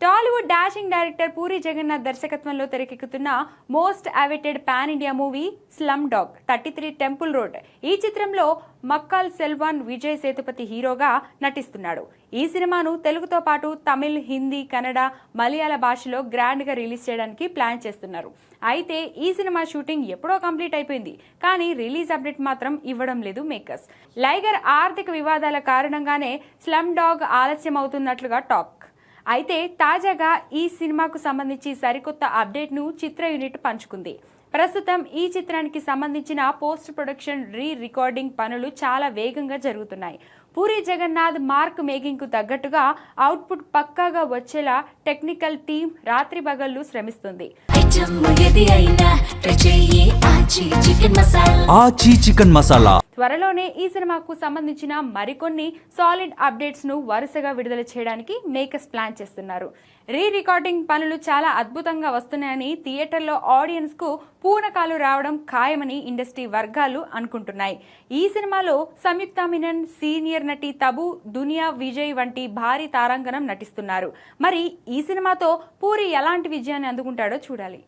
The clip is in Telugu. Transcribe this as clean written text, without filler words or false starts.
టాలీవుడ్ డాషింగ్ డైరెక్టర్ పూరి జగన్నాథ్ దర్శకత్వంలో తెరకెక్కుతున్న most awaited pan India movie slum dog 33 temple road. ఈ చిత్రంలో మక్కాల్ సెల్వాన్ విజయ్ సేతుపతి హీరోగా నటిస్తున్నాడు. ఈ సినిమాను తెలుగుతో పాటు తమిళ్, హిందీ, కన్నడ, మలయాళ భాషలో గ్రాండ్ గా రిలీజ్ చేయడానికి ప్లాన్ చేస్తున్నారు. అయితే ఈ సినిమా షూటింగ్ ఎప్పుడో కంప్లీట్ అయిపోయింది. కానీ రిలీజ్ అప్డేట్ మాత్రం ఇవ్వడం లేదు మేకర్స్. లైగర్ ఆర్థిక వివాదాల కారణంగానే స్లమ్ డాగ్ ఆలస్యం అవుతున్నట్లుగా టాక్. అయితే తాజాగా ఈ సినిమాకు సంబంధించి సరికొత్త అప్డేట్ ను చిత్ర యూనిట్ పంచుకుంది. ప్రస్తుతం ఈ చిత్రానికి సంబంధించిన పోస్ట్ ప్రొడక్షన్ రికార్డింగ్ పనులు చాలా వేగంగా జరుగుతున్నాయి. పూరి జగన్నాథ్ మార్క్ మేకింగ్ కు తగ్గట్టుగా అవుట్పుట్ పక్కాగా వచ్చేలా టెక్నికల్ టీం రాత్రిపగళ్లు శ్రమిస్తుంది. త్వరలోనే ఈ సినిమాకు సంబంధించిన మరికొన్ని సాలిడ్ అప్డేట్స్ ను వరుసగా విడుదల చేయడానికి మేకర్స్ ప్లాన్ చేస్తున్నారు. రికార్డింగ్ పనులు చాలా అద్భుతంగా వస్తున్నాయని, థియేటర్లో ఆడియన్స్ కు పూనకాలు రావడం ఖాయమని ఇండస్ట్రీ వర్గాలు అనుకుంటున్నాయి. ఈ సినిమాలో సంయుక్త మీనన్, సీనియర్ నటి తబు, దునియా విజయ్ వంటి భారీ తారాంగణం నటిస్తున్నారు. మరి ఈ సినిమాతో పూరి ఎలాంటి విజయాన్ని అందుకుంటాడో చూడాలి.